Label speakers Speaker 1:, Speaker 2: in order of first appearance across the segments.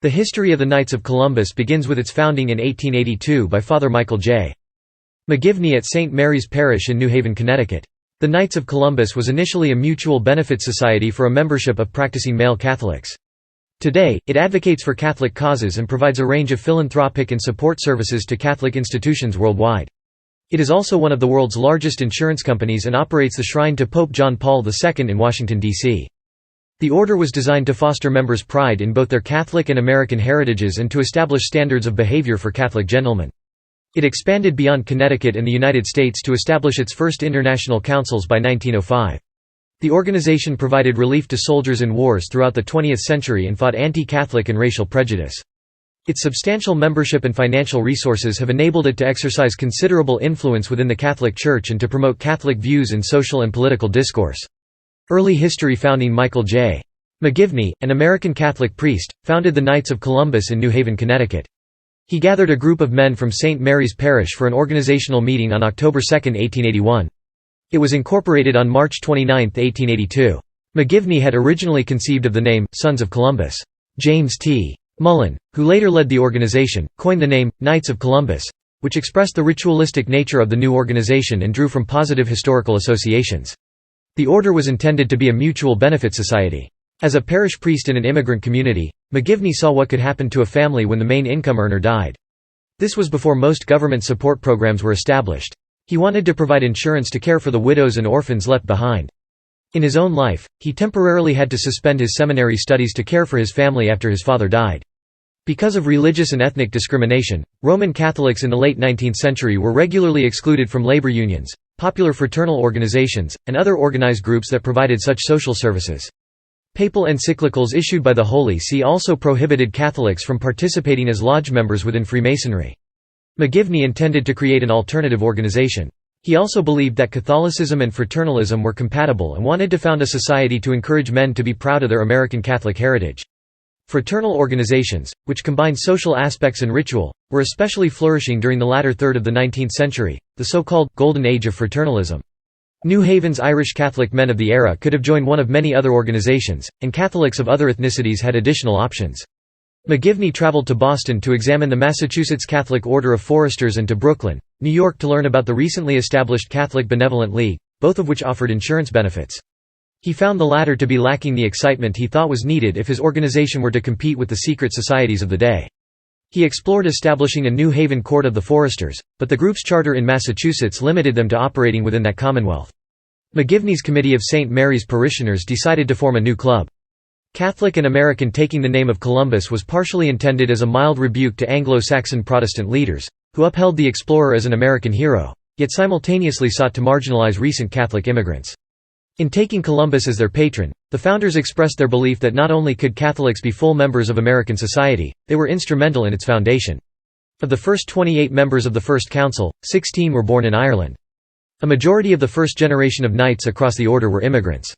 Speaker 1: The history of the Knights of Columbus begins with its founding in 1882 by Father Michael J. McGivney at St. Mary's Parish in New Haven, Connecticut. The Knights of Columbus was initially a mutual benefit society for a membership of practicing male Catholics. Today, it advocates for Catholic causes and provides a range of philanthropic and support services to Catholic institutions worldwide. It is also one of the world's largest insurance companies and operates the Shrine to Pope John Paul II in Washington, D.C. The order was designed to foster members' pride in both their Catholic and American heritages and to establish standards of behavior for Catholic gentlemen. It expanded beyond Connecticut and the United States to establish its first international councils by 1905. The organization provided relief to soldiers in wars throughout the 20th century and fought anti-Catholic and racial prejudice. Its substantial membership and financial resources have enabled it to exercise considerable influence within the Catholic Church and to promote Catholic views in social and political discourse. Early history. Founding Michael J. McGivney, an American Catholic priest, founded the Knights of Columbus in New Haven, Connecticut. He gathered a group of men from St. Mary's Parish for an organizational meeting on October 2, 1881. It was incorporated on March 29, 1882. McGivney had originally conceived of the name, Sons of Columbus. James T. Mullen, who later led the organization, coined the name, Knights of Columbus, which expressed the ritualistic nature of the new organization and drew from positive historical associations. The order was intended to be a mutual benefit society. As a parish priest in an immigrant community, McGivney saw what could happen to a family when the main income earner died. This was before most government support programs were established. He wanted to provide insurance to care for the widows and orphans left behind. In his own life, he temporarily had to suspend his seminary studies to care for his family after his father died. Because of religious and ethnic discrimination, Roman Catholics in the late 19th century were regularly excluded from labor unions, popular fraternal organizations, and other organized groups that provided such social services. Papal encyclicals issued by the Holy See also prohibited Catholics from participating as lodge members within Freemasonry. McGivney intended to create an alternative organization. He also believed that Catholicism and fraternalism were compatible and wanted to found a society to encourage men to be proud of their American Catholic heritage. Fraternal organizations, which combined social aspects and ritual, were especially flourishing during the latter third of the 19th century, the so-called «Golden Age of Fraternalism». New Haven's Irish Catholic men of the era could have joined one of many other organizations, and Catholics of other ethnicities had additional options. McGivney traveled to Boston to examine the Massachusetts Catholic Order of Foresters and to Brooklyn, New York to learn about the recently established Catholic Benevolent League, both of which offered insurance benefits. He found the latter to be lacking the excitement he thought was needed if his organization were to compete with the secret societies of the day. He explored establishing a New Haven Court of the Foresters, but the group's charter in Massachusetts limited them to operating within that commonwealth. McGivney's Committee of St. Mary's Parishioners decided to form a new club. Catholic and American taking the name of Columbus was partially intended as a mild rebuke to Anglo-Saxon Protestant leaders, who upheld the explorer as an American hero, yet simultaneously sought to marginalize recent Catholic immigrants. In taking Columbus as their patron, the founders expressed their belief that not only could Catholics be full members of American society, they were instrumental in its foundation. Of the first 28 members of the First Council, 16 were born in Ireland. A majority of the first generation of Knights across the order were immigrants.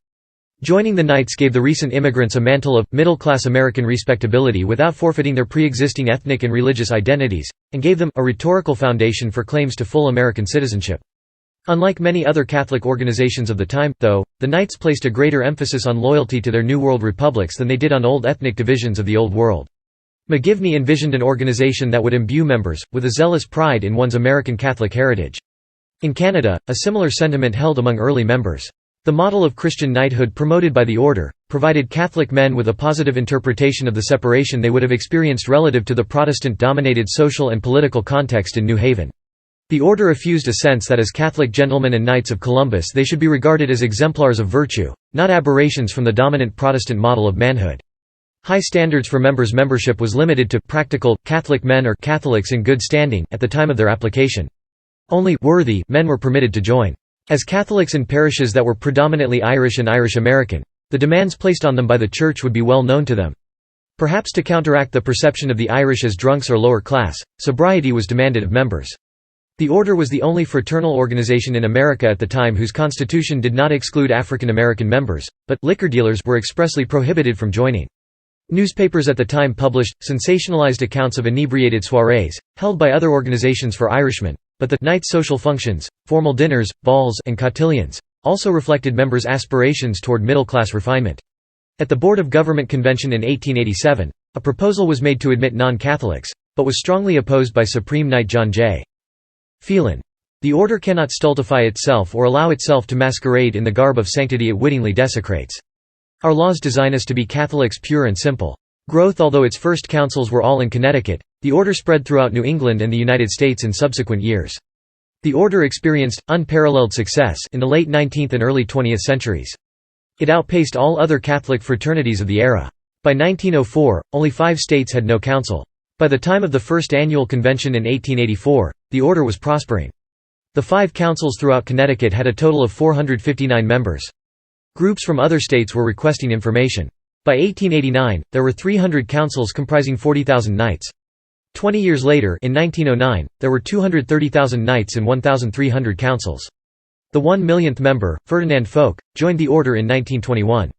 Speaker 1: Joining the Knights gave the recent immigrants a mantle of middle-class American respectability without forfeiting their pre-existing ethnic and religious identities, and gave them a rhetorical foundation for claims to full American citizenship. Unlike many other Catholic organizations of the time, though, the Knights placed a greater emphasis on loyalty to their New World republics than they did on old ethnic divisions of the Old World. McGivney envisioned an organization that would imbue members with a zealous pride in one's American Catholic heritage. In Canada, a similar sentiment held among early members. The model of Christian knighthood promoted by the order provided Catholic men with a positive interpretation of the separation they would have experienced relative to the Protestant-dominated social and political context in New Haven. The order effused a sense that as Catholic gentlemen and Knights of Columbus they should be regarded as exemplars of virtue, not aberrations from the dominant Protestant model of manhood. High standards for members' membership was limited to practical, Catholic men or Catholics in good standing at the time of their application. Only worthy men were permitted to join. As Catholics in parishes that were predominantly Irish and Irish American, the demands placed on them by the Church would be well known to them. Perhaps to counteract the perception of the Irish as drunks or lower class, sobriety was demanded of members. The order was the only fraternal organization in America at the time whose constitution did not exclude African American members, but liquor dealers were expressly prohibited from joining. Newspapers at the time published sensationalized accounts of inebriated soirees, held by other organizations for Irishmen, but the Knights' social functions, formal dinners, balls, and cotillions, also reflected members' aspirations toward middle-class refinement. At the Board of Government Convention in 1887, a proposal was made to admit non-Catholics, but was strongly opposed by Supreme Knight John J. Phelan. The order cannot stultify itself or allow itself to masquerade in the garb of sanctity it wittingly desecrates. Our laws design us to be Catholics pure and simple. Growth. Although its first councils were all in Connecticut, the order spread throughout New England and the United States in subsequent years. The order experienced unparalleled success in the late 19th and early 20th centuries. It outpaced all other Catholic fraternities of the era. By 1904, only 5 states had no council. By the time of the first annual convention in 1884, the order was prospering. The 5 councils throughout Connecticut had a total of 459 members. Groups from other states were requesting information. By 1889, there were 300 councils comprising 40,000 knights. 20 years later, in 1909, there were 230,000 knights and 1,300 councils. The 1 millionth member, Ferdinand Foch, joined the order in 1921.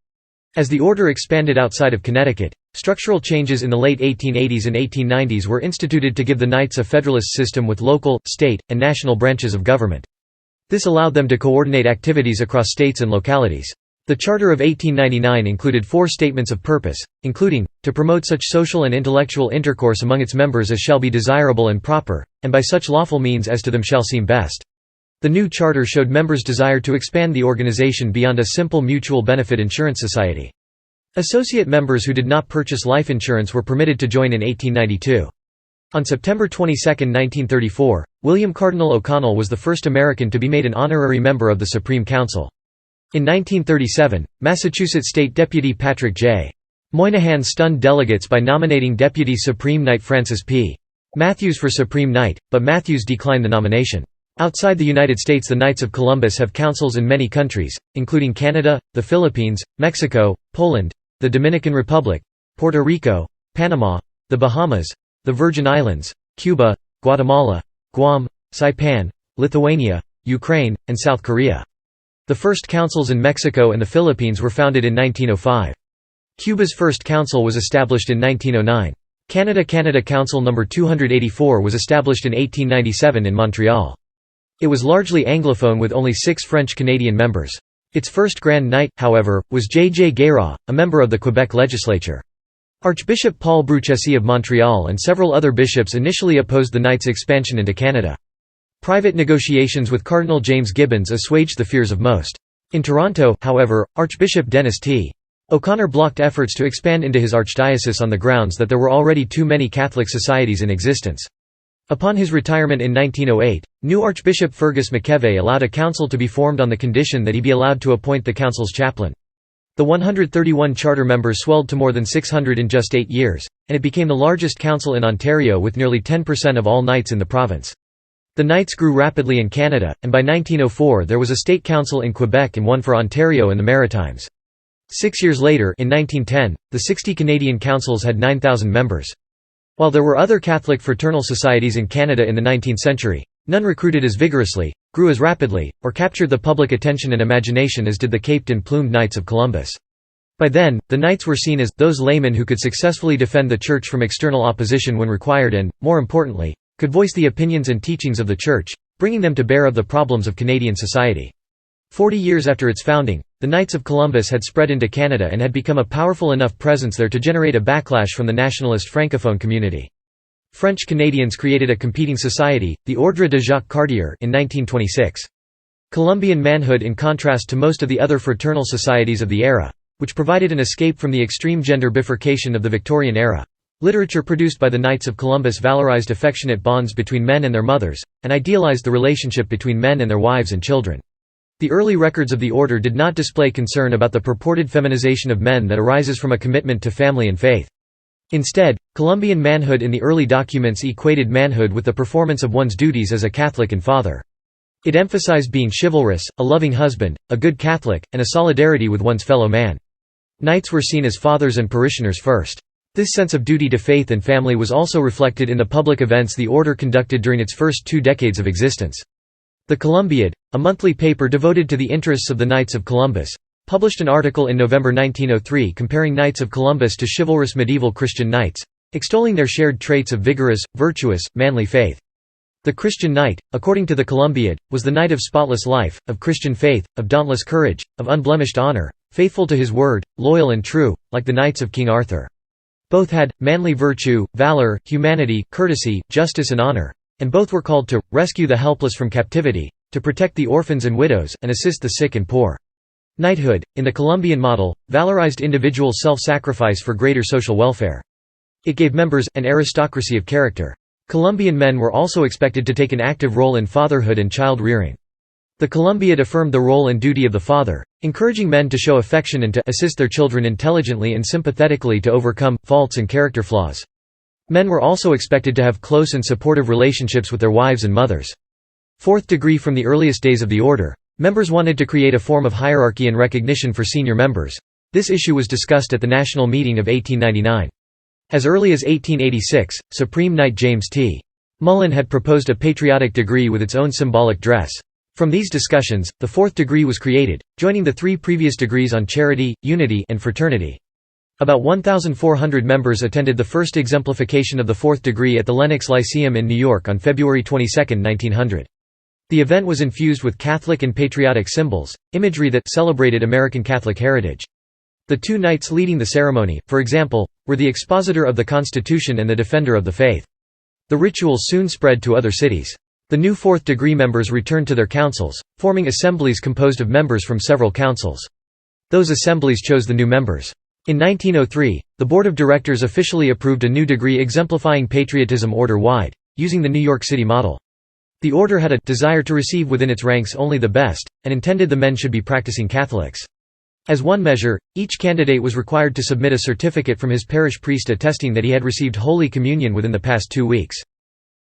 Speaker 1: As the order expanded outside of Connecticut, structural changes in the late 1880s and 1890s were instituted to give the Knights a federalist system with local, state, and national branches of government. This allowed them to coordinate activities across states and localities. The Charter of 1899 included 4 statements of purpose, including, to promote such social and intellectual intercourse among its members as shall be desirable and proper, and by such lawful means as to them shall seem best. The new charter showed members' desire to expand the organization beyond a simple mutual benefit insurance society. Associate members who did not purchase life insurance were permitted to join in 1892. On September 22, 1934, William Cardinal O'Connell was the first American to be made an honorary member of the Supreme Council. In 1937, Massachusetts State Deputy Patrick J. Moynihan stunned delegates by nominating Deputy Supreme Knight Francis P. Matthews for Supreme Knight, but Matthews declined the nomination. Outside the United States, the Knights of Columbus have councils in many countries, including Canada, the Philippines, Mexico, Poland, the Dominican Republic, Puerto Rico, Panama, the Bahamas, the Virgin Islands, Cuba, Guatemala, Guam, Saipan, Lithuania, Ukraine, and South Korea. The first councils in Mexico and the Philippines were founded in 1905. Cuba's first council was established in 1909. Canada Council No. 284 was established in 1897 in Montreal. It was largely Anglophone with only 6 French-Canadian members. Its first Grand Knight, however, was J. J. Guérin, a member of the Quebec legislature. Archbishop Paul Bruchesi of Montreal and several other bishops initially opposed the Knights' expansion into Canada. Private negotiations with Cardinal James Gibbons assuaged the fears of most. In Toronto, however, Archbishop Dennis T. O'Connor blocked efforts to expand into his archdiocese on the grounds that there were already too many Catholic societies in existence. Upon his retirement in 1908, new Archbishop Fergus McKevey allowed a council to be formed on the condition that he be allowed to appoint the council's chaplain. The 131 charter members swelled to more than 600 in just 8 years, and it became the largest council in Ontario with nearly 10% of all knights in the province. The Knights grew rapidly in Canada, and by 1904 there was a state council in Quebec and one for Ontario and the Maritimes. 6 years later, in 1910, the 60 Canadian councils had 9,000 members. While there were other Catholic fraternal societies in Canada in the 19th century, none recruited as vigorously, grew as rapidly, or captured the public attention and imagination as did the caped and plumed Knights of Columbus. By then, the Knights were seen as those laymen who could successfully defend the Church from external opposition when required and, more importantly, could voice the opinions and teachings of the Church, bringing them to bear of the problems of Canadian society. 40 years after its founding, the Knights of Columbus had spread into Canada and had become a powerful enough presence there to generate a backlash from the nationalist francophone community. French Canadians created a competing society, the Ordre de Jacques Cartier, in 1926. Columbian manhood in contrast to most of the other fraternal societies of the era, which provided an escape from the extreme gender bifurcation of the Victorian era. Literature produced by the Knights of Columbus valorized affectionate bonds between men and their mothers, and idealized the relationship between men and their wives and children. The early records of the order did not display concern about the purported feminization of men that arises from a commitment to family and faith. Instead, Columbian manhood in the early documents equated manhood with the performance of one's duties as a Catholic and father. It emphasized being chivalrous, a loving husband, a good Catholic, and a solidarity with one's fellow man. Knights were seen as fathers and parishioners first. This sense of duty to faith and family was also reflected in the public events the order conducted during its first 2 decades of existence. The Columbiad, a monthly paper devoted to the interests of the Knights of Columbus, published an article in November 1903 comparing Knights of Columbus to chivalrous medieval Christian knights, extolling their shared traits of vigorous, virtuous, manly faith. The Christian knight, according to the Columbiad, was the knight of spotless life, of Christian faith, of dauntless courage, of unblemished honor, faithful to his word, loyal and true, like the knights of King Arthur. Both had manly virtue, valor, humanity, courtesy, justice and honor, and both were called to rescue the helpless from captivity, to protect the orphans and widows, and assist the sick and poor. Knighthood, in the Colombian model, valorized individual self-sacrifice for greater social welfare. It gave members an aristocracy of character. Colombian men were also expected to take an active role in fatherhood and child-rearing. The Columbiad affirmed the role and duty of the father, encouraging men to show affection and to assist their children intelligently and sympathetically to overcome faults and character flaws. Men were also expected to have close and supportive relationships with their wives and mothers. Fourth degree. From the earliest days of the order, members wanted to create a form of hierarchy and recognition for senior members. This issue was discussed at the National Meeting of 1899. As early as 1886, Supreme Knight James T. Mullen had proposed a patriotic degree with its own symbolic dress. From these discussions, the fourth degree was created, joining the three previous degrees on charity, unity, and fraternity. About 1,400 members attended the first exemplification of the fourth degree at the Lenox Lyceum in New York on February 22, 1900. The event was infused with Catholic and patriotic symbols, imagery that celebrated American Catholic heritage. The two knights leading the ceremony, for example, were the expositor of the Constitution and the defender of the faith. The ritual soon spread to other cities. The new fourth degree members returned to their councils, forming assemblies composed of members from several councils. Those assemblies chose the new members. In 1903, the Board of Directors officially approved a new degree exemplifying patriotism order-wide, using the New York City model. The order had a desire to receive within its ranks only the best, and intended the men should be practicing Catholics. As one measure, each candidate was required to submit a certificate from his parish priest attesting that he had received Holy Communion within the past 2 weeks.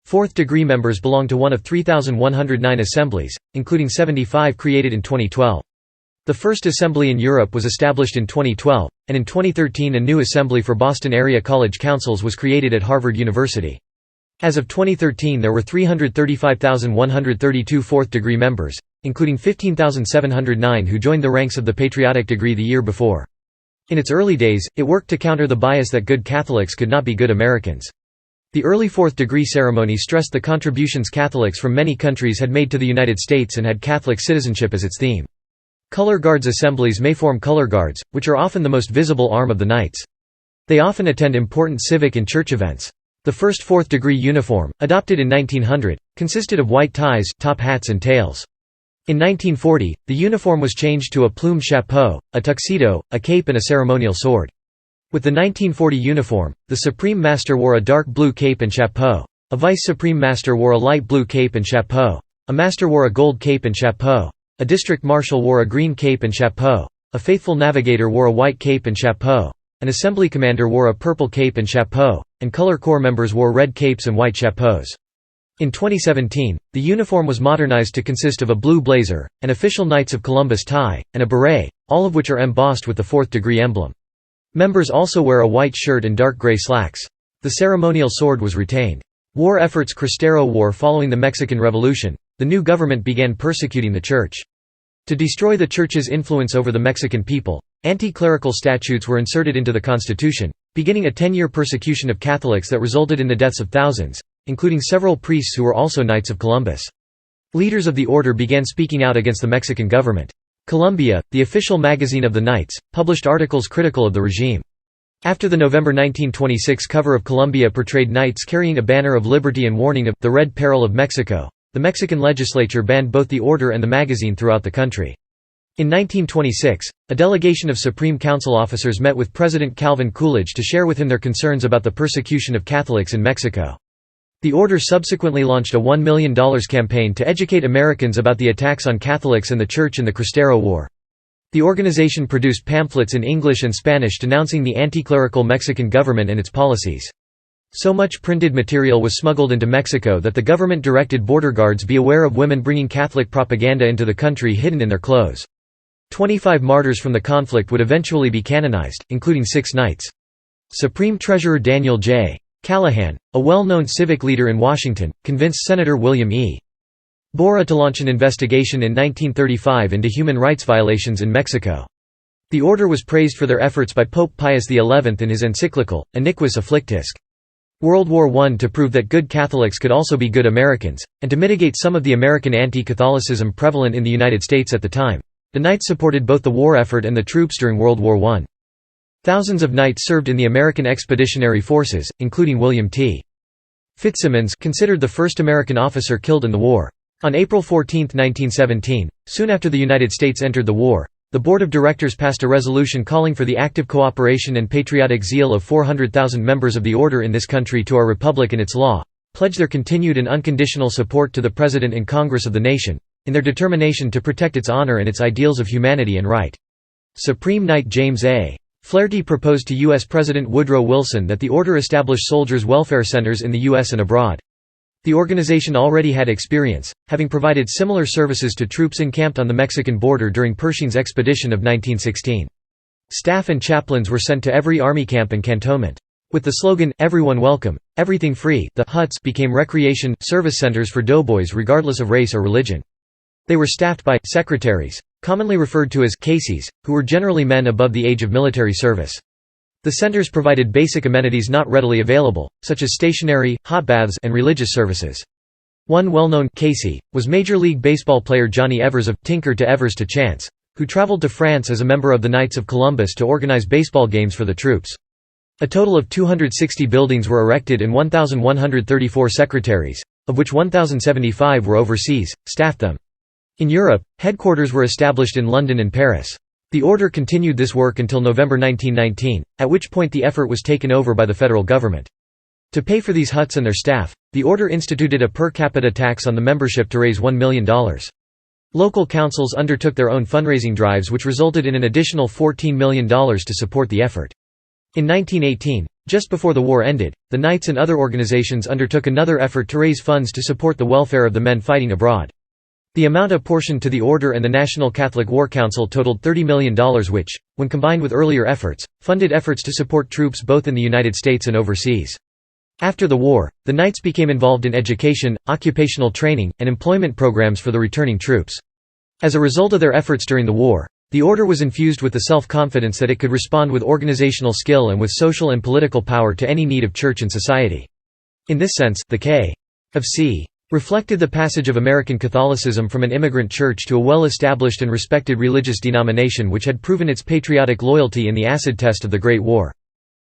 Speaker 1: Fourth degree members belong to one of 3,109 assemblies, including 75 created in 2012. The first assembly in Europe was established in 2012, and in 2013 a new assembly for Boston area college councils was created at Harvard University. As of 2013 there were 335,132 fourth degree members, including 15,709 who joined the ranks of the patriotic degree the year before. In its early days, it worked to counter the bias that good Catholics could not be good Americans. The early fourth degree ceremony stressed the contributions Catholics from many countries had made to the United States and had Catholic citizenship as its theme. Color Guards assemblies may form color guards, which are often the most visible arm of the Knights. They often attend important civic and church events. The first fourth degree uniform, adopted in 1900, consisted of white ties, top hats and tails. In 1940, the uniform was changed to a plumed chapeau, a tuxedo, a cape and a ceremonial sword. With the 1940 uniform, the Supreme Master wore a dark blue cape and chapeau. A Vice Supreme Master wore a light blue cape and chapeau. A Master wore a gold cape and chapeau. A District Marshal wore a green cape and chapeau. A Faithful Navigator wore a white cape and chapeau. An Assembly Commander wore a purple cape and chapeau, and Color Corps members wore red capes and white chapeaus. In 2017, the uniform was modernized to consist of a blue blazer, an official Knights of Columbus tie, and a beret, all of which are embossed with the fourth degree emblem. Members also wear a white shirt and dark gray slacks. The ceremonial sword was retained. War efforts. Cristero War. Following the Mexican Revolution, the new government began persecuting the Church. To destroy the Church's influence over the Mexican people, anti-clerical statutes were inserted into the Constitution, beginning a 10-year persecution of Catholics that resulted in the deaths of thousands, including several priests who were also Knights of Columbus. Leaders of the order began speaking out against the Mexican government. Columbia, the official magazine of the Knights, published articles critical of the regime. After the November 1926 cover of Columbia portrayed Knights carrying a banner of liberty and warning of the Red Peril of Mexico, the Mexican legislature banned both the order and the magazine throughout the country. In 1926, a delegation of Supreme Council officers met with President Calvin Coolidge to share with him their concerns about the persecution of Catholics in Mexico. The order subsequently launched a $1 million campaign to educate Americans about the attacks on Catholics and the Church in the Cristero War. The organization produced pamphlets in English and Spanish denouncing the anti-clerical Mexican government and its policies. So much printed material was smuggled into Mexico that the government directed border guards be aware of women bringing Catholic propaganda into the country hidden in their clothes. 25 martyrs from the conflict would eventually be canonized, including 6 knights. Supreme Treasurer Daniel J. Callahan, a well-known civic leader in Washington, convinced Senator William E. Borah to launch an investigation in 1935 into human rights violations in Mexico. The order was praised for their efforts by Pope Pius XI in his encyclical, Iniquis Afflictisque. World War I to prove that good Catholics could also be good Americans, and to mitigate some of the American anti-Catholicism prevalent in the United States at the time. The Knights supported both the war effort and the troops during World War I. Thousands of Knights served in the American Expeditionary Forces, including William T. Fitzsimmons, considered the first American officer killed in the war. On April 14, 1917, soon after the United States entered the war, the Board of Directors passed a resolution calling for the active cooperation and patriotic zeal of 400,000 members of the order in this country to our republic and its law, pledge their continued and unconditional support to the President and Congress of the nation, in their determination to protect its honor and its ideals of humanity and right. Supreme Knight James A. Flaherty proposed to U.S. President Woodrow Wilson that the order establish soldiers' welfare centers in the U.S. and abroad. The organization already had experience, having provided similar services to troops encamped on the Mexican border during Pershing's expedition of 1916. Staff and chaplains were sent to every army camp and cantonment. With the slogan, "Everyone welcome, everything free," the huts became recreation service centers for doughboys regardless of race or religion. They were staffed by secretaries, commonly referred to as Caseys, who were generally men above the age of military service. The centers provided basic amenities not readily available, such as stationery, hot baths, and religious services. One well-known Casey was Major League Baseball player Johnny Evers of Tinker to Evers to Chance, who traveled to France as a member of the Knights of Columbus to organize baseball games for the troops. A total of 260 buildings were erected and 1,134 secretaries, of which 1,075 were overseas, staffed them. In Europe, headquarters were established in London and Paris. The order continued this work until November 1919, at which point the effort was taken over by the federal government. To pay for these huts and their staff, the order instituted a per capita tax on the membership to raise $1 million. Local councils undertook their own fundraising drives, which resulted in an additional $14 million to support the effort. In 1918, just before the war ended, the Knights and other organizations undertook another effort to raise funds to support the welfare of the men fighting abroad. The amount apportioned to the Order and the National Catholic War Council totaled $30 million which, when combined with earlier efforts, funded efforts to support troops both in the United States and overseas. After the war, the Knights became involved in education, occupational training, and employment programs for the returning troops. As a result of their efforts during the war, the Order was infused with the self-confidence that it could respond with organizational skill and with social and political power to any need of church and society. In this sense, the K. of C. reflected the passage of American Catholicism from an immigrant church to a well-established and respected religious denomination which had proven its patriotic loyalty in the acid test of the Great War.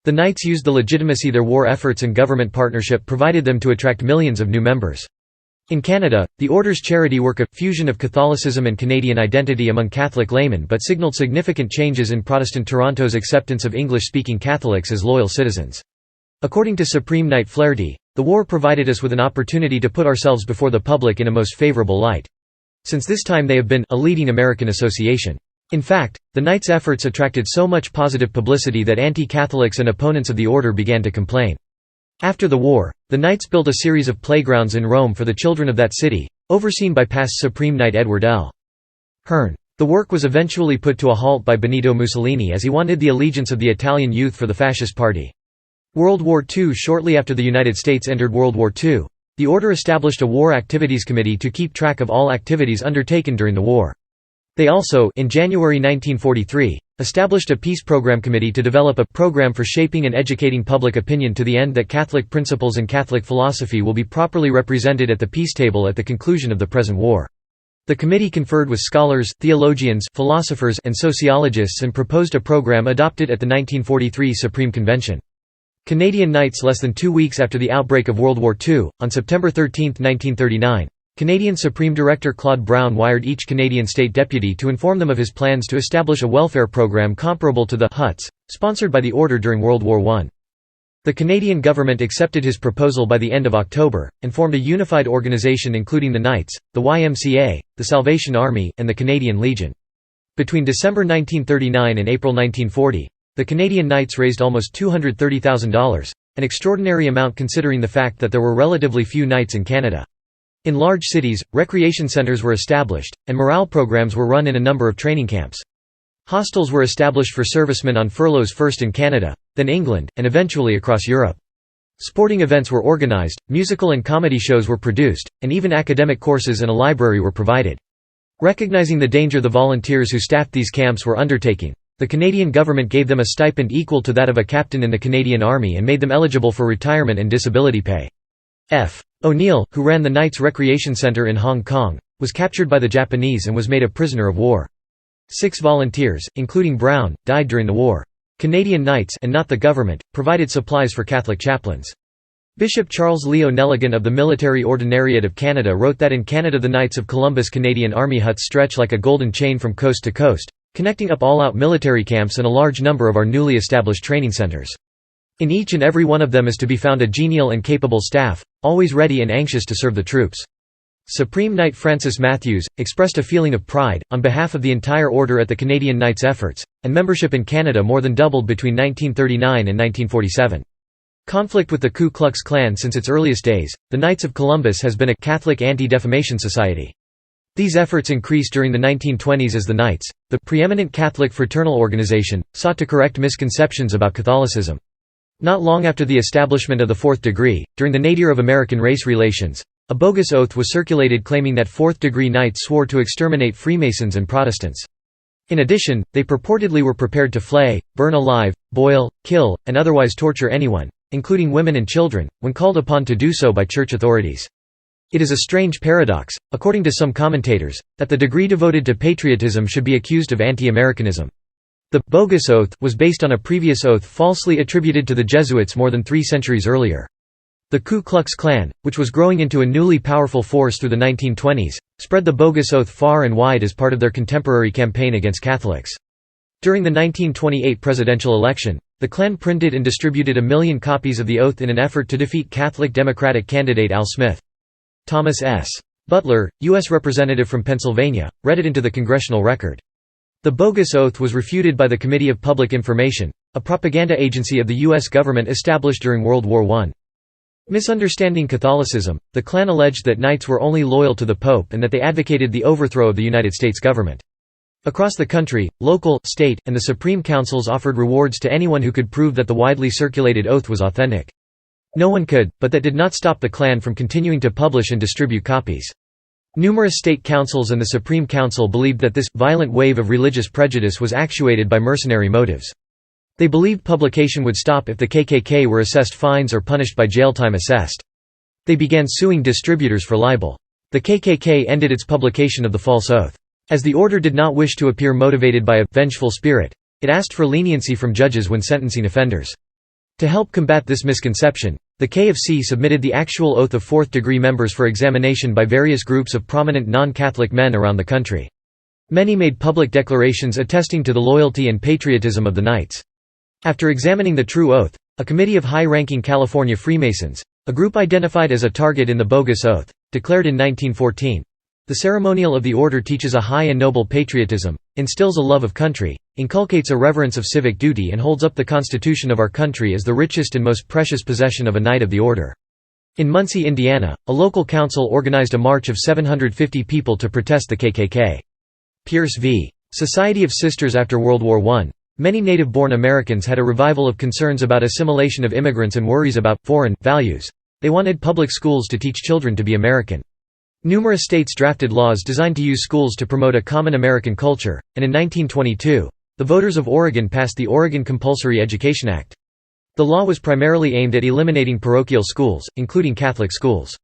Speaker 1: The Knights used the legitimacy their war efforts and government partnership provided them to attract millions of new members. In Canada, the Order's charity work, a fusion of Catholicism and Canadian identity among Catholic laymen, but signaled significant changes in Protestant Toronto's acceptance of English-speaking Catholics as loyal citizens. According to Supreme Knight Flaherty, "The war provided us with an opportunity to put ourselves before the public in a most favorable light. Since this time they have been a leading American association." In fact, the Knights' efforts attracted so much positive publicity that anti-Catholics and opponents of the Order began to complain. After the war, the Knights built a series of playgrounds in Rome for the children of that city, overseen by past Supreme Knight Edward L. Hearn. The work was eventually put to a halt by Benito Mussolini as he wanted the allegiance of the Italian youth for the Fascist Party. World War II. Shortly after the United States entered World War II, the Order established a War Activities Committee to keep track of all activities undertaken during the war. They also, in January 1943, established a Peace Program Committee to develop a program for shaping and educating public opinion to the end that Catholic principles and Catholic philosophy will be properly represented at the peace table at the conclusion of the present war. The committee conferred with scholars, theologians, philosophers, and sociologists and proposed a program adopted at the 1943 Supreme Convention. Canadian Knights. Less than 2 weeks after the outbreak of World War II, on September 13, 1939, Canadian Supreme Director Claude Brown wired each Canadian state deputy to inform them of his plans to establish a welfare program comparable to the huts, sponsored by the Order during World War I. The Canadian government accepted his proposal by the end of October, and formed a unified organization including the Knights, the YMCA, the Salvation Army, and the Canadian Legion. Between December 1939 and April 1940, the Canadian Knights raised almost $230,000, an extraordinary amount considering the fact that there were relatively few Knights in Canada. In large cities, recreation centers were established, and morale programs were run in a number of training camps. Hostels were established for servicemen on furloughs, first in Canada, then England, and eventually across Europe. Sporting events were organized, musical and comedy shows were produced, and even academic courses and a library were provided. Recognizing the danger the volunteers who staffed these camps were undertaking, the Canadian government gave them a stipend equal to that of a captain in the Canadian Army and made them eligible for retirement and disability pay. F. O'Neill, who ran the Knights Recreation Center in Hong Kong, was captured by the Japanese and was made a prisoner of war. 6 volunteers, including Brown, died during the war. Canadian Knights, and not the government, provided supplies for Catholic chaplains. Bishop Charles Leo Nelligan of the Military Ordinariate of Canada wrote that in Canada the Knights of Columbus Canadian Army huts stretch like a golden chain from coast to coast, connecting up all-out military camps and a large number of our newly established training centres. In each and every one of them is to be found a genial and capable staff, always ready and anxious to serve the troops. Supreme Knight Francis Matthews expressed a feeling of pride, on behalf of the entire order at the Canadian Knights' efforts, and membership in Canada more than doubled between 1939 and 1947. Conflict with the Ku Klux Klan. Since its earliest days, the Knights of Columbus has been a Catholic anti-defamation society. These efforts increased during the 1920s as the Knights, the preeminent Catholic fraternal organization, sought to correct misconceptions about Catholicism. Not long after the establishment of the Fourth Degree, during the nadir of American race relations, a bogus oath was circulated claiming that Fourth-degree Knights swore to exterminate Freemasons and Protestants. In addition, they purportedly were prepared to flay, burn alive, boil, kill, and otherwise torture anyone, including women and children, when called upon to do so by church authorities. It is a strange paradox, according to some commentators, that the degree devoted to patriotism should be accused of anti-Americanism. The «bogus oath» was based on a previous oath falsely attributed to the Jesuits more than 3 centuries earlier. The Ku Klux Klan, which was growing into a newly powerful force through the 1920s, spread the bogus oath far and wide as part of their contemporary campaign against Catholics. During the 1928 presidential election, the Klan printed and distributed 1 million copies of the oath in an effort to defeat Catholic Democratic candidate Al Smith. Thomas S. Butler, U.S. Representative from Pennsylvania, read it into the congressional record. The bogus oath was refuted by the Committee of Public Information, a propaganda agency of the U.S. government established during World War I. Misunderstanding Catholicism, the Klan alleged that Knights were only loyal to the Pope and that they advocated the overthrow of the United States government. Across the country, local, state, and the Supreme Councils offered rewards to anyone who could prove that the widely circulated oath was authentic. No one could, but that did not stop the Klan from continuing to publish and distribute copies. Numerous state councils and the Supreme Council believed that this violent wave of religious prejudice was actuated by mercenary motives. They believed publication would stop if the KKK were assessed fines or punished by jail time assessed. They began suing distributors for libel. The KKK ended its publication of the false oath. As the order did not wish to appear motivated by a vengeful spirit, it asked for leniency from judges when sentencing offenders. To help combat this misconception, the KFC submitted the actual oath of fourth-degree members for examination by various groups of prominent non-Catholic men around the country. Many made public declarations attesting to the loyalty and patriotism of the Knights. After examining the true oath, a committee of high-ranking California Freemasons, a group identified as a target in the bogus oath, declared in 1914, "The ceremonial of the order teaches a high and noble patriotism, instills a love of country, inculcates a reverence of civic duty and holds up the Constitution of our country as the richest and most precious possession of a Knight of the Order." In Muncie, Indiana, a local council organized a march of 750 people to protest the KKK. Pierce v. Society of Sisters. After World War I, many native-born Americans had a revival of concerns about assimilation of immigrants and worries about foreign values. They wanted public schools to teach children to be American. Numerous states drafted laws designed to use schools to promote a common American culture, and in 1922, the voters of Oregon passed the Oregon Compulsory Education Act. The law was primarily aimed at eliminating parochial schools, including Catholic schools.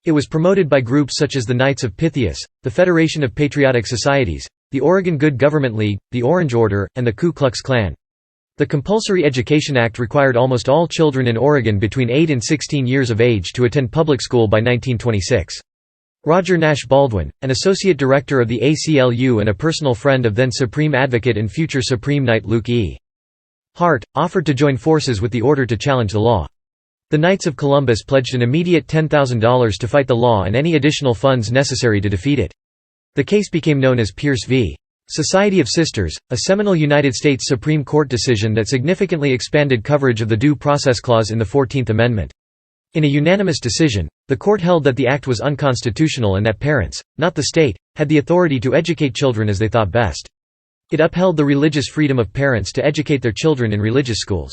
Speaker 1: It was promoted by groups such as the Knights of Pythias, the Federation of Patriotic Societies, the Oregon Good Government League, the Orange Order, and the Ku Klux Klan. The Compulsory Education Act required almost all children in Oregon between 8 and 16 years of age to attend public school by 1926. Roger Nash Baldwin, an associate director of the ACLU and a personal friend of then Supreme Advocate and future Supreme Knight Luke E. Hart, offered to join forces with the order to challenge the law. The Knights of Columbus pledged an immediate $10,000 to fight the law and any additional funds necessary to defeat it. The case became known as Pierce v. Society of Sisters, a seminal United States Supreme Court decision that significantly expanded coverage of the Due Process Clause in the 14th Amendment. In a unanimous decision, the court held that the act was unconstitutional and that parents, not the state, had the authority to educate children as they thought best. It upheld the religious freedom of parents to educate their children in religious schools.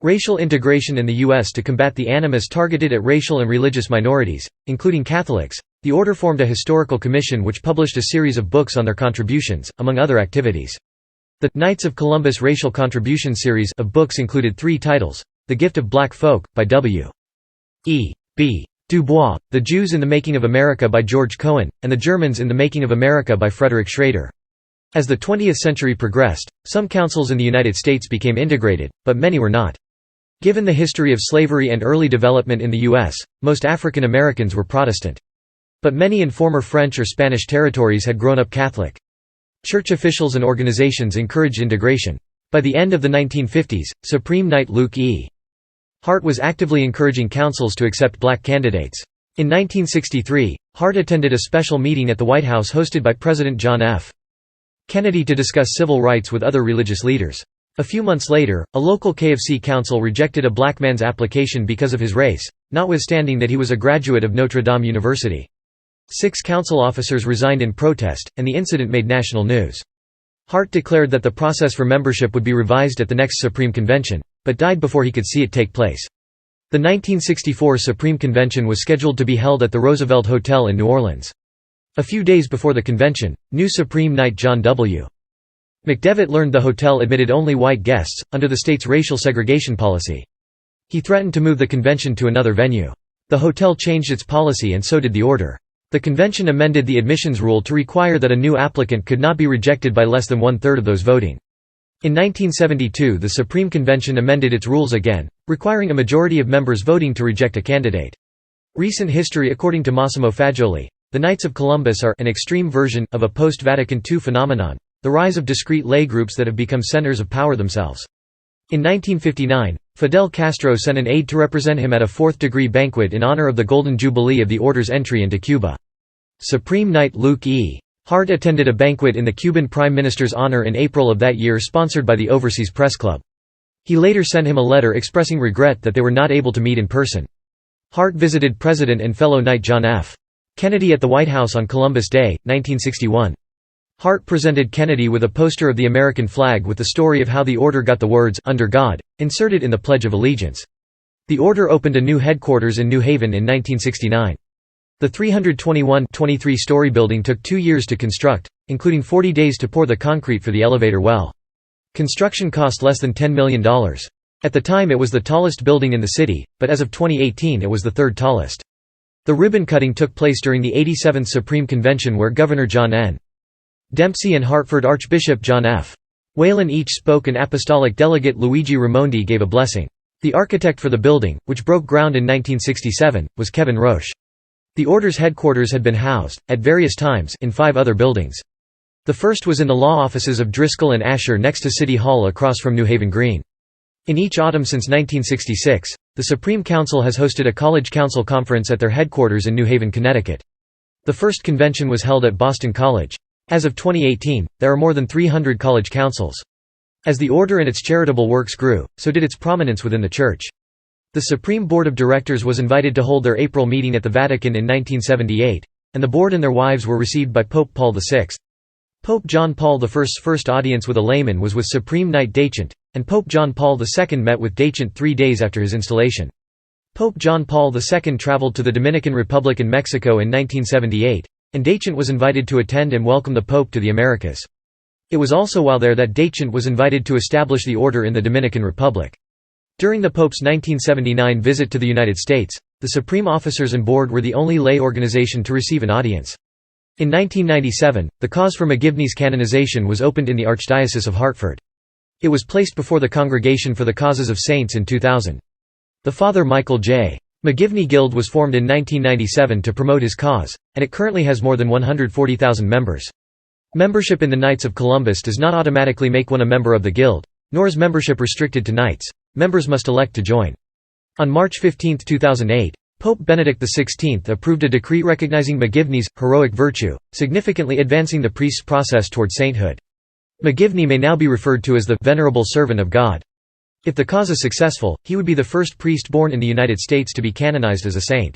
Speaker 1: Racial integration in the U.S. To combat the animus targeted at racial and religious minorities, including Catholics, the order formed a historical commission which published a series of books on their contributions, among other activities. The Knights of Columbus Racial Contribution series of books included 3 titles: The Gift of Black Folk, by W. E. B. Du Bois, The Jews in the Making of America by George Cohen, and The Germans in the Making of America by Frederick Schrader. As the 20th century progressed, some councils in the United States became integrated, but many were not. Given the history of slavery and early development in the U.S., most African Americans were Protestant. But many in former French or Spanish territories had grown up Catholic. Church officials and organizations encouraged integration. By the end of the 1950s, Supreme Knight Luke E. Hart was actively encouraging councils to accept black candidates. In 1963, Hart attended a special meeting at the White House hosted by President John F. Kennedy to discuss civil rights with other religious leaders. A few months later, a local KFC council rejected a black man's application because of his race, notwithstanding that he was a graduate of Notre Dame University. 6 council officers resigned in protest, and the incident made national news. Hart declared that the process for membership would be revised at the next Supreme Convention, but died before he could see it take place. The 1964 Supreme Convention was scheduled to be held at the Roosevelt Hotel in New Orleans. A few days before the convention, new Supreme Knight John W. McDevitt learned the hotel admitted only white guests, under the state's racial segregation policy. He threatened to move the convention to another venue. The hotel changed its policy and so did the order. The convention amended the admissions rule to require that a new applicant could not be rejected by less than one-third of those voting. In 1972 the Supreme Convention amended its rules again, requiring a majority of members voting to reject a candidate. Recent history. According to Massimo Fagioli, the Knights of Columbus are an extreme version of a post-Vatican II phenomenon, the rise of discrete lay groups that have become centers of power themselves. In 1959, Fidel Castro sent an aide to represent him at a fourth-degree banquet in honor of the Golden Jubilee of the order's entry into Cuba. Supreme Knight Luke E. Hart attended a banquet in the Cuban Prime Minister's honor in April of that year sponsored by the Overseas Press Club. He later sent him a letter expressing regret that they were not able to meet in person. Hart visited President and fellow Knight John F. Kennedy at the White House on Columbus Day, 1961. Hart presented Kennedy with a poster of the American flag with the story of how the order got the words, "Under God," inserted in the Pledge of Allegiance. The order opened a new headquarters in New Haven in 1969. The 323-story building took 2 years to construct, including 40 days to pour the concrete for the elevator well. Construction cost less than $10 million. At the time it was the tallest building in the city, but as of 2018 it was the 3rd tallest. The ribbon cutting took place during the 87th Supreme Convention where Governor John N. Dempsey and Hartford Archbishop John F. Whalen each spoke and Apostolic Delegate Luigi Raimondi gave a blessing. The architect for the building, which broke ground in 1967, was Kevin Roche. The order's headquarters had been housed, at various times, in 5 other buildings. The first was in the law offices of Driscoll and Asher next to City Hall across from New Haven Green. In each autumn since 1966, the Supreme Council has hosted a college council conference at their headquarters in New Haven, Connecticut. The first convention was held at Boston College. As of 2018, there are more than 300 college councils. As the order and its charitable works grew, so did its prominence within the Church. The Supreme Board of Directors was invited to hold their April meeting at the Vatican in 1978, and the board and their wives were received by Pope Paul VI. Pope John Paul I's first audience with a layman was with Supreme Knight Dachant, and Pope John Paul II met with Dachant 3 days after his installation. Pope John Paul II traveled to the Dominican Republic and Mexico in 1978, and Dachant was invited to attend and welcome the Pope to the Americas. It was also while there that Dachant was invited to establish the order in the Dominican Republic. During the Pope's 1979 visit to the United States, the Supreme Officers and Board were the only lay organization to receive an audience. In 1997, the cause for McGivney's canonization was opened in the Archdiocese of Hartford. It was placed before the Congregation for the Causes of Saints in 2000. The Father Michael J. McGivney Guild was formed in 1997 to promote his cause, and it currently has more than 140,000 members. Membership in the Knights of Columbus does not automatically make one a member of the Guild, nor is membership restricted to Knights. Members must elect to join. On March 15, 2008, Pope Benedict XVI approved a decree recognizing McGivney's heroic virtue, significantly advancing the priest's process toward sainthood. McGivney may now be referred to as the Venerable Servant of God. If the cause is successful, he would be the first priest born in the United States to be canonized as a saint.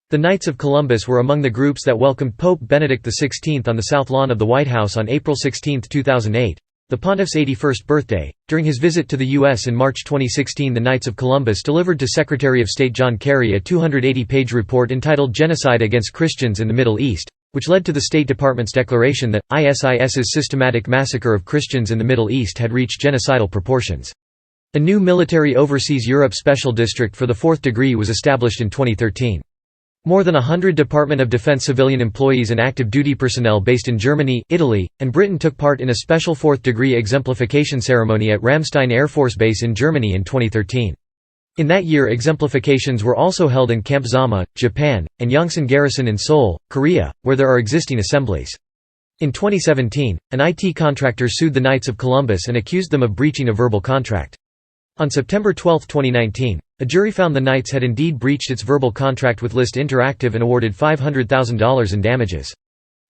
Speaker 1: The Knights of Columbus were among the groups that welcomed Pope Benedict XVI on the South Lawn of the White House on April 16, 2008. The Pontiff's 81st birthday. During his visit to the U.S. in March 2016, the Knights of Columbus delivered to Secretary of State John Kerry a 280-page report entitled Genocide Against Christians in the Middle East, which led to the State Department's declaration that ISIS's systematic massacre of Christians in the Middle East had reached genocidal proportions. A new military overseas Europe special district for the fourth degree was established in 2013. More than 100 Department of Defense civilian employees and active duty personnel based in Germany, Italy, and Britain took part in a special fourth-degree exemplification ceremony at Ramstein Air Force Base in Germany in 2013. In that year, exemplifications were also held in Camp Zama, Japan, and Yongsan Garrison in Seoul, Korea, where there are existing assemblies. In 2017, an IT contractor sued the Knights of Columbus and accused them of breaching a verbal contract. On September 12, 2019, a jury found the Knights had indeed breached its verbal contract with List Interactive and awarded $500,000 in damages.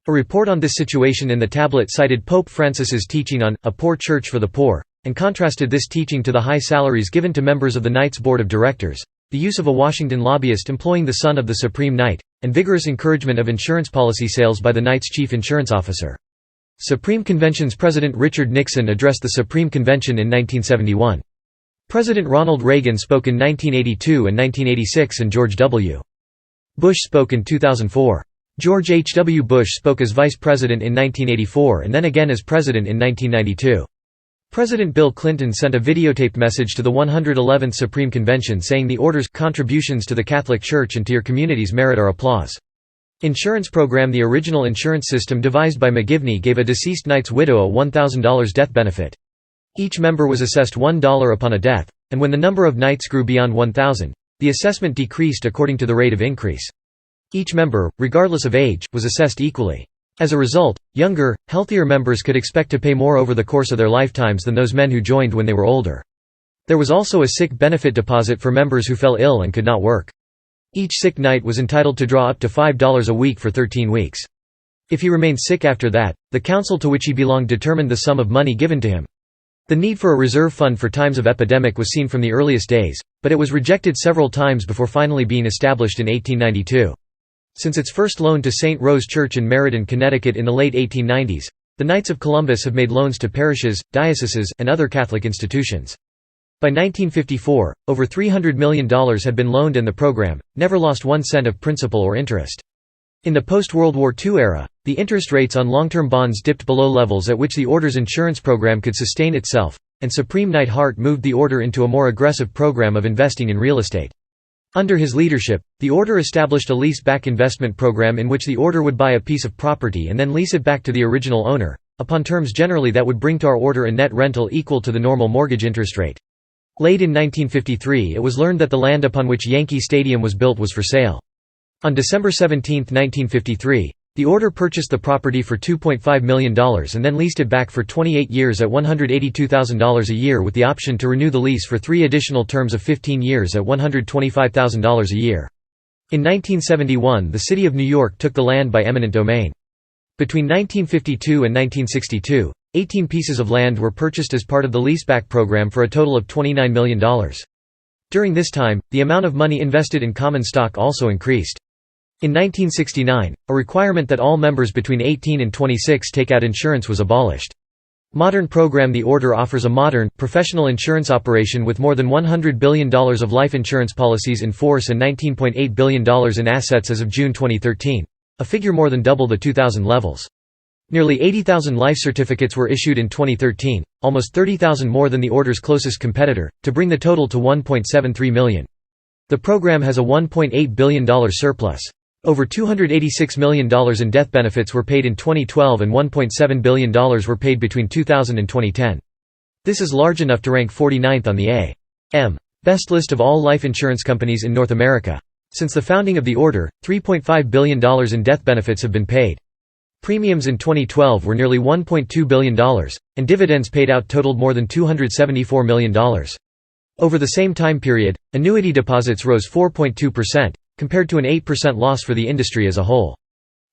Speaker 1: A report on this situation in the tablet cited Pope Francis's teaching on "a poor church for the poor," and contrasted this teaching to the high salaries given to members of the Knights' board of directors, the use of a Washington lobbyist employing the son of the Supreme Knight, and vigorous encouragement of insurance policy sales by the Knights' chief insurance officer. Supreme Convention's President Richard Nixon addressed the Supreme Convention in 1971. President Ronald Reagan spoke in 1982 and 1986 and George W. Bush spoke in 2004. George H. W. Bush spoke as vice president in 1984 and then again as president in 1992. President Bill Clinton sent a videotaped message to the 111th Supreme Convention saying the order's contributions to the Catholic Church and to your communities merit our applause. Insurance program. The original insurance system devised by McGivney gave a deceased knight's widow a $1,000 death benefit. Each member was assessed $1 upon a death, and when the number of knights grew beyond 1,000, the assessment decreased according to the rate of increase. Each member, regardless of age, was assessed equally. As a result, younger, healthier members could expect to pay more over the course of their lifetimes than those men who joined when they were older. There was also a sick benefit deposit for members who fell ill and could not work. Each sick knight was entitled to draw up to $5 a week for 13 weeks. If he remained sick after that, the council to which he belonged determined the sum of money given to him. The need for a reserve fund for times of epidemic was seen from the earliest days, but it was rejected several times before finally being established in 1892. Since its first loan to St. Rose Church in Meriden, Connecticut in the late 1890s, the Knights of Columbus have made loans to parishes, dioceses, and other Catholic institutions. By 1954, over $300 million had been loaned and the program never lost 1 cent of principal or interest. In the post-World War II era, the interest rates on long-term bonds dipped below levels at which the Order's insurance program could sustain itself, and Supreme Knight Hart moved the Order into a more aggressive program of investing in real estate. Under his leadership, the Order established a lease-back investment program in which the Order would buy a piece of property and then lease it back to the original owner, upon terms generally that would bring to our Order a net rental equal to the normal mortgage interest rate. Late in 1953 it was learned that the land upon which Yankee Stadium was built was for sale. On December 17, 1953, the Order purchased the property for $2.5 million and then leased it back for 28 years at $182,000 a year with the option to renew the lease for 3 additional terms of 15 years at $125,000 a year. In 1971 the City of New York took the land by eminent domain. Between 1952 and 1962, 18 pieces of land were purchased as part of the leaseback program for a total of $29 million. During this time, the amount of money invested in common stock also increased. In 1969, a requirement that all members between 18 and 26 take out insurance was abolished. Modern program. The Order offers a modern, professional insurance operation with more than $100 billion of life insurance policies in force and $19.8 billion in assets as of June 2013, a figure more than double the 2000 levels. Nearly 80,000 life certificates were issued in 2013, almost 30,000 more than the Order's closest competitor, to bring the total to 1.73 million. The program has a $1.8 billion surplus. Over $286 million in death benefits were paid in 2012 and $1.7 billion were paid between 2000 and 2010. This is large enough to rank 49th on the A.M. Best list of all life insurance companies in North America. Since the founding of the Order, $3.5 billion in death benefits have been paid. Premiums in 2012 were nearly $1.2 billion, and dividends paid out totaled more than $274 million. Over the same time period, annuity deposits rose 4.2%, compared to an 8% loss for the industry as a whole.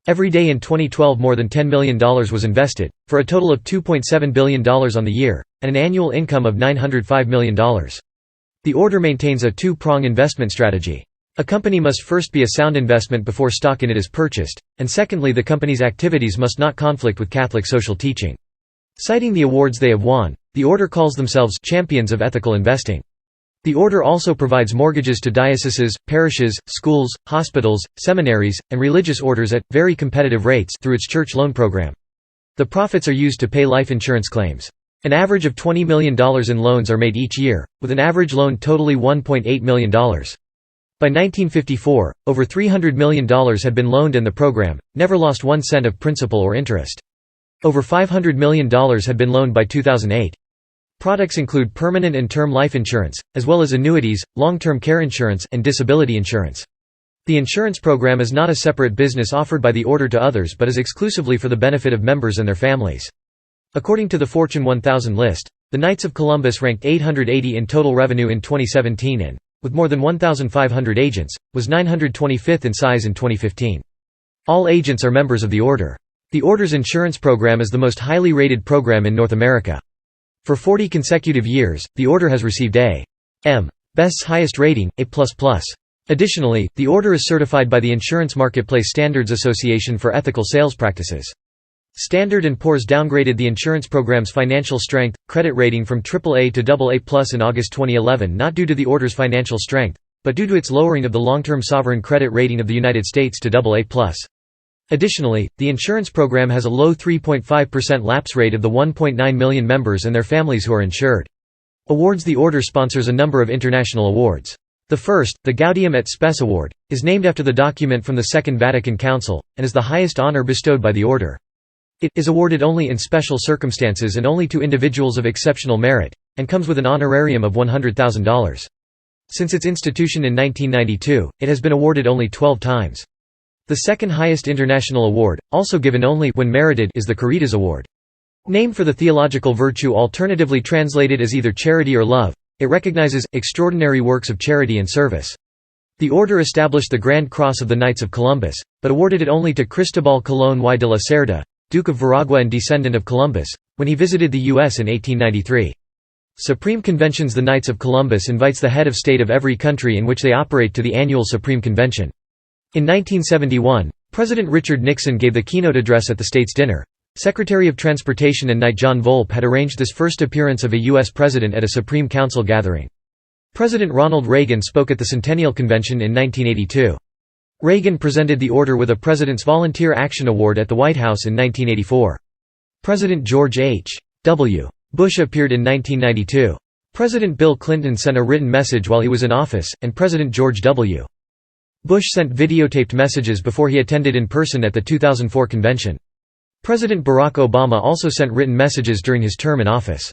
Speaker 1: Every day in 2012 more than $10 million was invested, for a total of $2.7 billion on the year, and an annual income of $905 million. The Order maintains a two-prong investment strategy. A company must first be a sound investment before stock in it is purchased, and secondly the company's activities must not conflict with Catholic social teaching. Citing the awards they have won, the Order calls themselves champions of ethical investing. The Order also provides mortgages to dioceses, parishes, schools, hospitals, seminaries, and religious orders at very competitive rates through its church loan program. The profits are used to pay life insurance claims. An average of $20 million in loans are made each year, with an average loan totaling $1.8 million. By 1954, over $300 million had been loaned and the program never lost 1 cent of principal or interest. Over $500 million had been loaned by 2008. Products include permanent and term life insurance, as well as annuities, long-term care insurance, and disability insurance. The insurance program is not a separate business offered by the order to others but is exclusively for the benefit of members and their families. According to the Fortune 1000 list, the Knights of Columbus ranked 880 in total revenue in 2017 and, with more than 1,500 agents, was 925th in size in 2015. All agents are members of the order. The order's insurance program is the most highly rated program in North America. For 40 consecutive years, the order has received A.M. Best's highest rating, A++. Additionally, the order is certified by the Insurance Marketplace Standards Association for ethical sales practices. Standard & Poor's downgraded the insurance program's financial strength credit rating from AAA to AA+ in August 2011 not due to the order's financial strength, but due to its lowering of the long-term sovereign credit rating of the United States to AA+. Additionally, the insurance program has a low 3.5% lapse rate of the 1.9 million members and their families who are insured. Awards. The order sponsors a number of international awards. The first, the Gaudium et Spes Award, is named after the document from the Second Vatican Council, and is the highest honor bestowed by the order. It is awarded only in special circumstances and only to individuals of exceptional merit, and comes with an honorarium of $100,000. Since its institution in 1992, it has been awarded only 12 times. The second highest international award, also given only when merited, is the Caritas Award. Named for the theological virtue alternatively translated as either charity or love, it recognizes extraordinary works of charity and service. The order established the Grand Cross of the Knights of Columbus, but awarded it only to Cristobal Colón y de la Cerda, Duke of Veragua and descendant of Columbus, when he visited the U.S. in 1893. Supreme Conventions. The Knights of Columbus invites the head of state of every country in which they operate to the annual Supreme Convention. In 1971, President Richard Nixon gave the keynote address at the state's dinner. Secretary of Transportation and Knight John Volpe had arranged this first appearance of a U.S. president at a Supreme Council gathering. President Ronald Reagan spoke at the Centennial Convention in 1982. Reagan presented the order with a President's Volunteer Action Award at the White House in 1984. President George H.W. Bush appeared in 1992. President Bill Clinton sent a written message while he was in office, and President George W. Bush sent videotaped messages before he attended in person at the 2004 convention. President Barack Obama also sent written messages during his term in office.